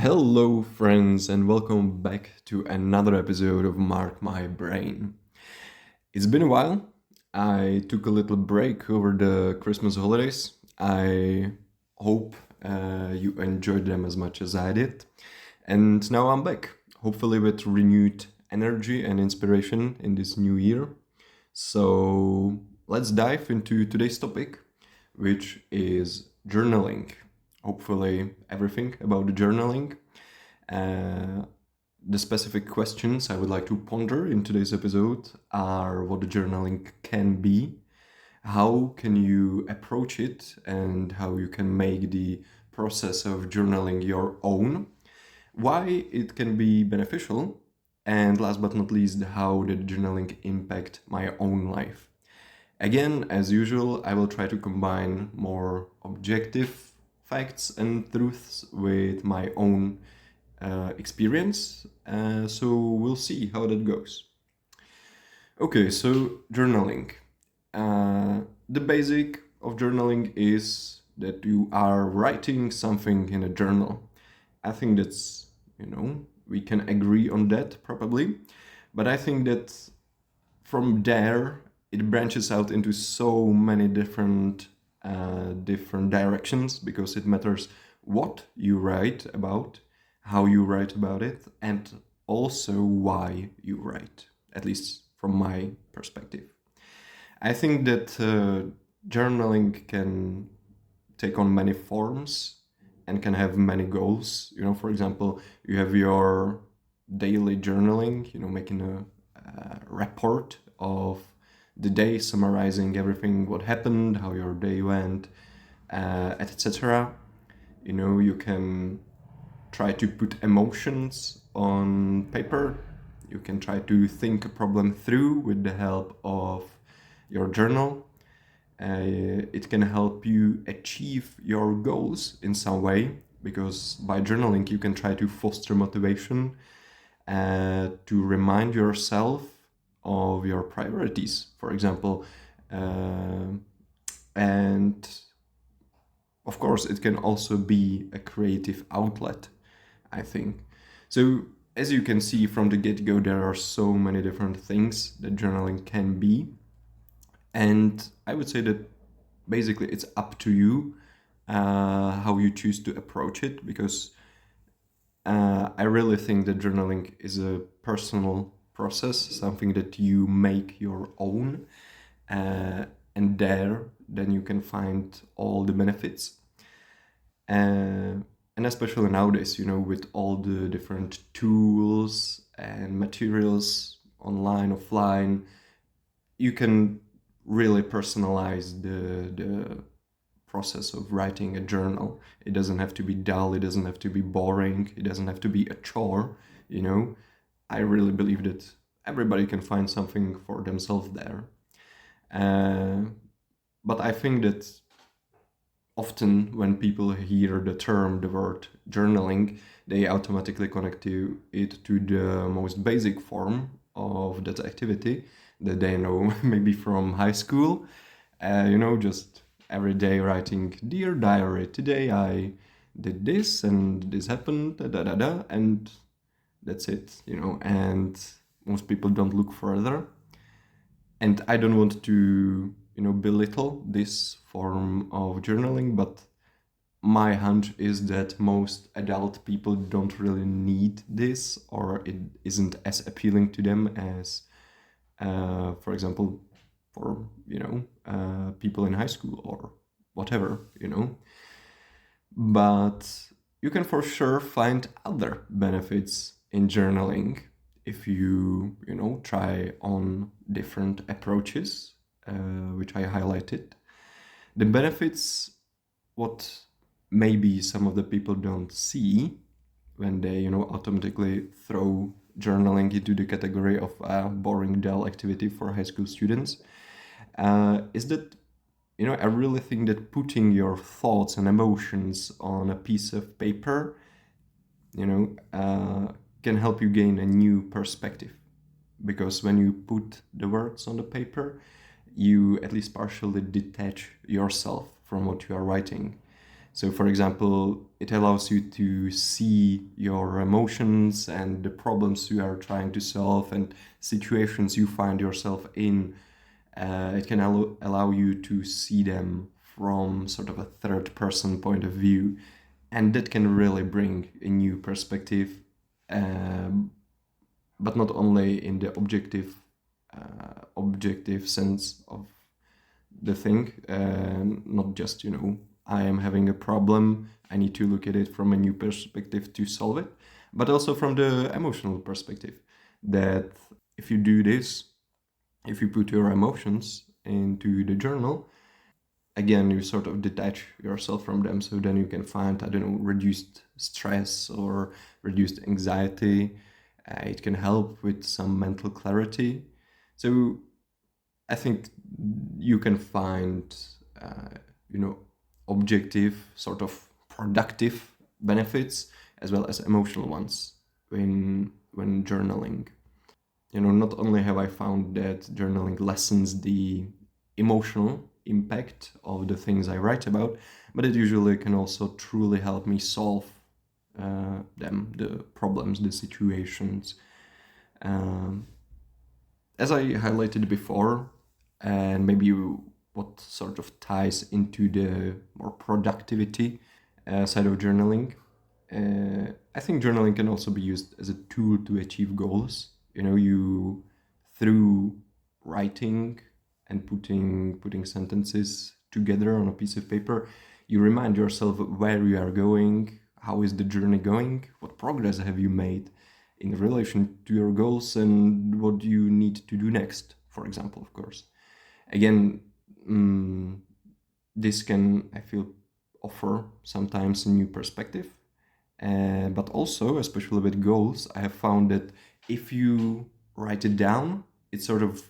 Hello, friends, and welcome back to another episode of Mark My Brain. It's been a while. I took a little break over the Christmas holidays. I hope you enjoyed them as much as I did. And now I'm back, hopefully with renewed energy and inspiration in this new year. So let's dive into today's topic, which is journaling. Hopefully, everything about the journaling. Uh, the specific questions I would like to ponder in today's episode are what the journaling can be, how can you approach it, and how you can make the process of journaling your own, why it can be beneficial, and last but not least, how did journaling impact my own life. Again, as usual, I will try to combine more objective facts and truths with my own experience. So we'll see how that goes. Okay, so journaling. The basic of journaling is that you are writing something in a journal. I think we can agree on that probably. But I think that from there, it branches out into so many different directions because it matters what you write about, how you write about it, and also why you write, at least from my perspective. I think that journaling can take on many forms and can have many goals. For example, you have your daily journaling, making a report of the day, summarizing everything, what happened, how your day went, etc. You can try to put emotions on paper. You can try to think a problem through with the help of your journal. It can help you achieve your goals in some way because by journaling you can try to foster motivation, to remind yourself of your priorities, for example. And of course, it can also be a creative outlet, I think. So, as you can see from the get go, there are so many different things that journaling can be. And I would say that basically it's up to you how you choose to approach it because I really think that journaling is a personal process, something that you make your own, and there then you can find all the benefits. And especially nowadays, with all the different tools and materials online, offline, you can really personalize the process of writing a journal. It doesn't have to be dull, it doesn't have to be boring, it doesn't have to be a chore, you know. I really believe that everybody can find something for themselves there. Uh, but I think that often when people hear the word journaling, they automatically connect it to the most basic form of that activity that they know maybe from high school. Just every day writing, "Dear diary, today I did this and this happened, da da da da," and that's it, and most people don't look further. And I don't want to, belittle this form of journaling, but my hunch is that most adult people don't really need this, or it isn't as appealing to them as, for example, for people in high school or whatever, But you can for sure find other benefits in journaling if you try on different approaches, which I highlighted. The benefits, what maybe some of the people don't see when they automatically throw journaling into the category of a boring dull activity for high school students, is that I really think that putting your thoughts and emotions on a piece of paper, can help you gain a new perspective. Because when you put the words on the paper, you at least partially detach yourself from what you are writing. So, for example, it allows you to see your emotions and the problems you are trying to solve and situations you find yourself in. It can allow you to see them from sort of a third person point of view, and that can really bring a new perspective, um, but not only in the objective sense of the thing, not just, I am having a problem, I need to look at it from a new perspective to solve it, but also from the emotional perspective, that if you do this, if you put your emotions into the journal, again, you sort of detach yourself from them. So then you can find, I don't know, reduced stress or reduced anxiety. It can help with some mental clarity. So I think you can find, uh, you know, objective, sort of productive benefits as well as emotional ones when journaling. Not only have I found that journaling lessens the emotional impact of the things I write about, but it usually can also truly help me solve them, the problems, the situations. Um, as I highlighted before, and maybe what sort of ties into the more productivity side of journaling, I think journaling can also be used as a tool to achieve goals. You through writing and putting sentences together on a piece of paper, you remind yourself where you are going, how is the journey going, what progress have you made in relation to your goals, and what you need to do next, for example, of course. Again, this can, I feel, offer sometimes a new perspective. But also, especially with goals, I have found that if you write it down, it sort of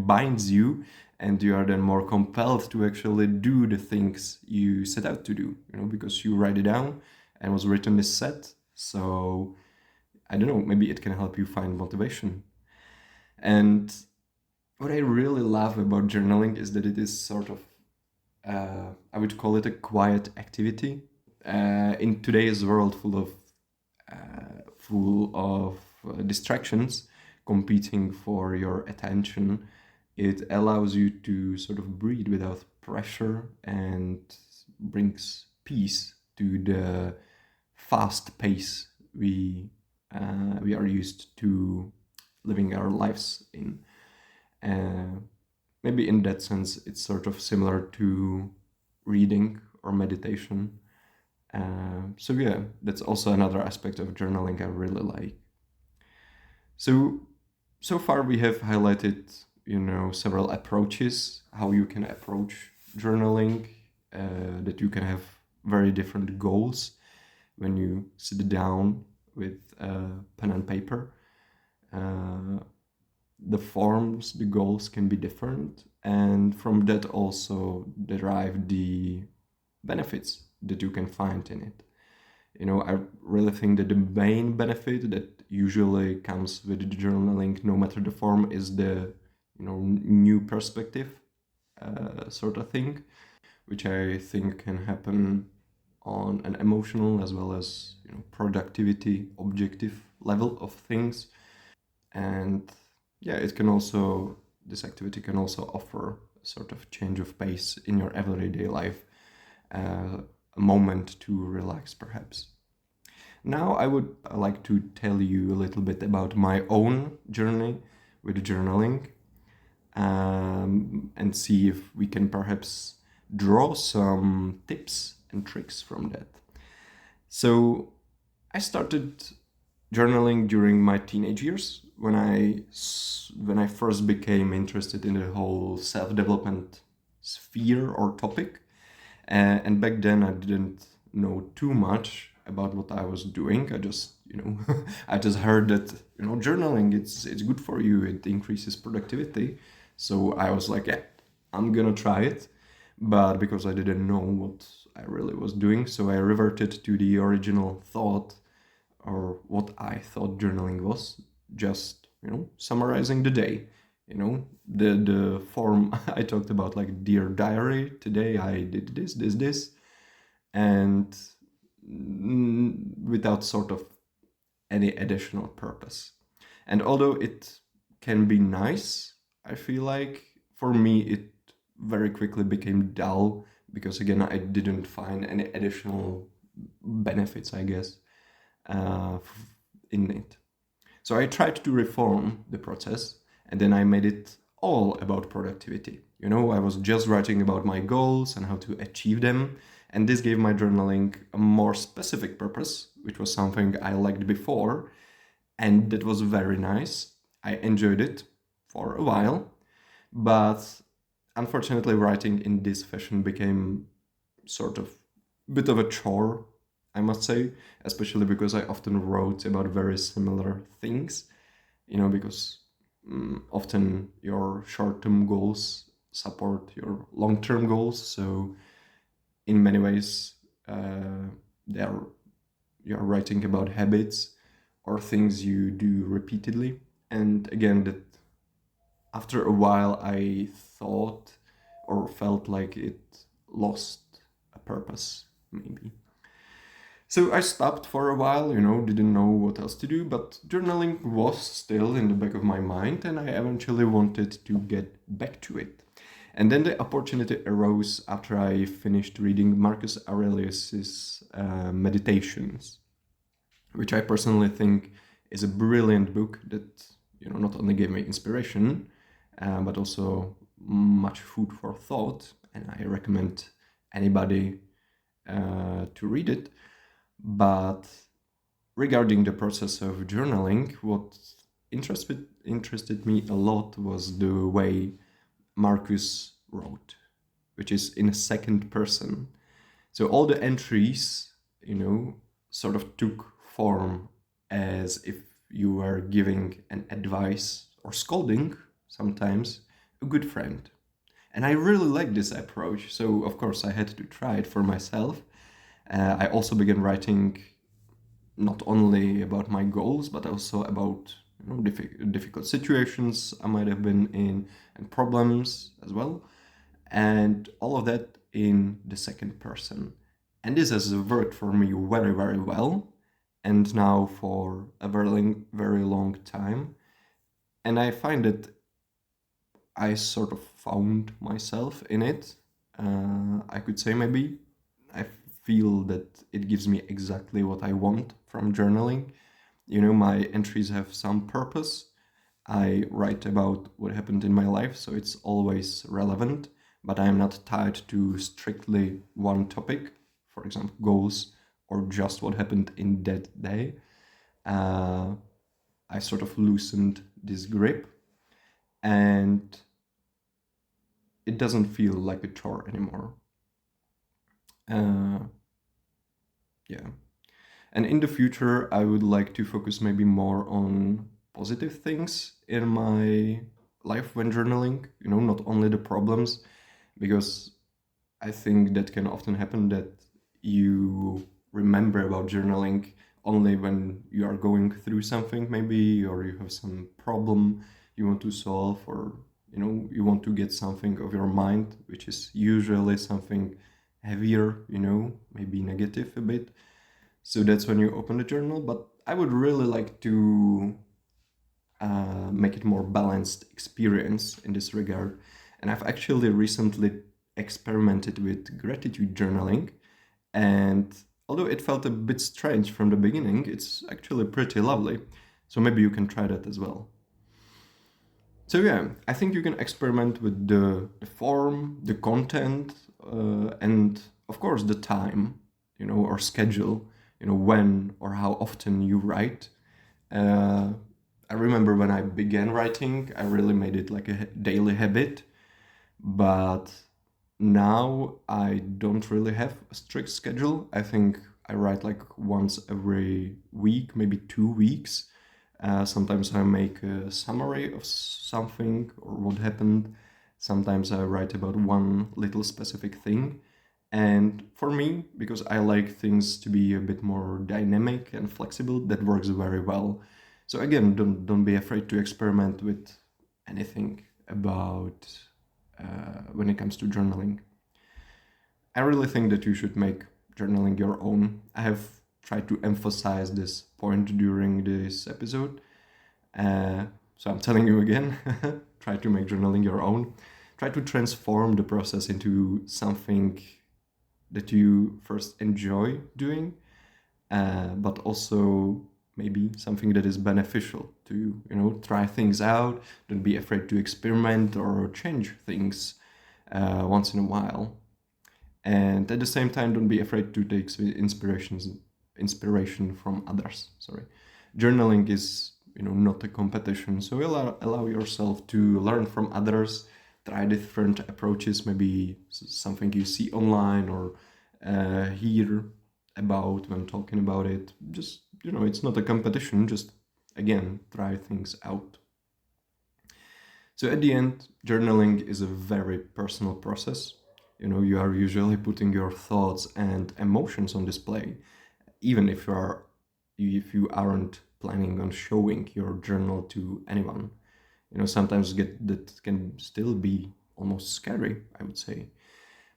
binds you, and you are then more compelled to actually do the things you set out to do, because you write it down and was written is set. So, I don't know, maybe it can help you find motivation. And what I really love about journaling is that it is sort of, I would call it a quiet activity. In today's world full of distractions competing for your attention, it allows you to sort of breathe without pressure and brings peace to the fast pace we are used to living our lives in. Uh, Maybe in that sense, it's sort of similar to reading or meditation. So yeah, that's also another aspect of journaling I really like. So so far we have highlighted, several approaches how you can approach journaling. That you can have very different goals when you sit down with pen and paper. Uh, the forms, the goals can be different, and from that also derive the benefits that you can find in it. I really think that the main benefit that usually comes with the journaling, no matter the form, is the new perspective sort of thing, which I think can happen on an emotional as well as productivity objective level of things. And yeah, this activity can also offer a sort of change of pace in your everyday life, a moment to relax perhaps. Now I would like to tell you a little bit about my own journey with journaling, and see if we can perhaps draw some tips and tricks from that. So I started journaling during my teenage years when I first became interested in the whole self-development sphere or topic. And back then I didn't know too much about what I was doing. I just, I just heard that, journaling, it's good for you. It increases productivity. So I was like, yeah, I'm gonna try it. But because I didn't know what I really was doing, so I reverted to the original thought, or what I thought journaling was, just, summarizing the day. The form I talked about, like dear diary, today I did this, this, this. and without sort of any additional purpose. And although it can be nice, I feel like for me it very quickly became dull because again I didn't find any additional benefits, I guess, in it. So I tried to reform the process and then I made it all about productivity. I was just writing about my goals and how to achieve them. And this gave my journaling a more specific purpose, which was something I liked before. And that was very nice. I enjoyed it for a while. But unfortunately, writing in this fashion became sort of a bit of a chore, I must say, especially because I often wrote about very similar things, because often your short-term goals support your long-term goals. So in many ways, you're writing about habits or things you do repeatedly. And again, that after a while, I thought or felt like it lost a purpose, maybe. So I stopped for a while, didn't know what else to do, but journaling was still in the back of my mind, and I eventually wanted to get back to it. And then the opportunity arose after I finished reading Marcus Aurelius's Meditations, which I personally think is a brilliant book that not only gave me inspiration, but also much food for thought, and I recommend anybody to read it. But regarding the process of journaling, what interested me a lot was the way Marcus wrote, which is in a second person. So all the entries, sort of took form as if you were giving an advice or scolding, sometimes, a good friend. And I really like this approach, so of course I had to try it for myself. I also began writing not only about my goals, but also about difficult situations I might have been in and problems as well. And all of that in the second person. And this has worked for me very, very well. And now for a very long time. And I find that I sort of found myself in it. I could say maybe. I feel that it gives me exactly what I want from journaling. My entries have some purpose. I write about what happened in my life, so it's always relevant, but I am not tied to strictly one topic, for example, goals or just what happened in that day. I sort of loosened this grip and it doesn't feel like a chore anymore. Yeah. And in the future, I would like to focus maybe more on positive things in my life when journaling, not only the problems, because I think that can often happen that you remember about journaling only when you are going through something, maybe, or you have some problem you want to solve, or you want to get something of your mind, which is usually something heavier, maybe negative a bit. So that's when you open the journal. But I would really like to make it more balanced experience in this regard. And I've actually recently experimented with gratitude journaling. And although it felt a bit strange from the beginning, it's actually pretty lovely. So maybe you can try that as well. So yeah, I think you can experiment with the form, the content, and of course the time, or schedule, when or how often you write. I remember when I began writing, I really made it like a daily habit, but now I don't really have a strict schedule. I think I write like once every week, maybe 2 weeks. Sometimes I make a summary of something or what happened. Sometimes I write about one little specific thing. And for me, because I like things to be a bit more dynamic and flexible, that works very well. So again, don't be afraid to experiment with anything about when it comes to journaling. I really think that you should make journaling your own. I have tried to emphasize this point during this episode. So I'm telling you again, try to make journaling your own. Try to transform the process into something that you first enjoy doing, but also maybe something that is beneficial to you. Try things out. Don't be afraid to experiment or change things once in a while. And at the same time, don't be afraid to take inspiration from others. Sorry, journaling is not a competition, so allow yourself to learn from others. Try different approaches, maybe something you see online or hear about when talking about it. Just it's not a competition. Just again, try things out. So at the end, journaling is a very personal process. You are usually putting your thoughts and emotions on display, even if you aren't planning on showing your journal to anyone. Sometimes that can still be almost scary, I would say.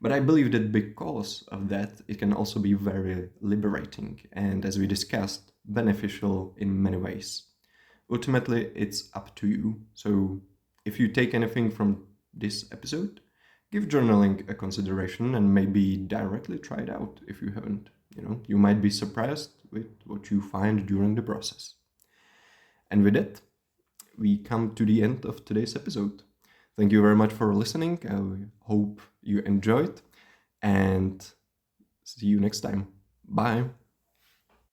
But I believe that because of that, it can also be very liberating and, as we discussed, beneficial in many ways. Ultimately, it's up to you. So if you take anything from this episode, give journaling a consideration and maybe directly try it out if you haven't. You might be surprised with what you find during the process. And with that, we come to the end of today's episode. Thank you very much for listening. I hope you enjoyed, and see you next time. Bye.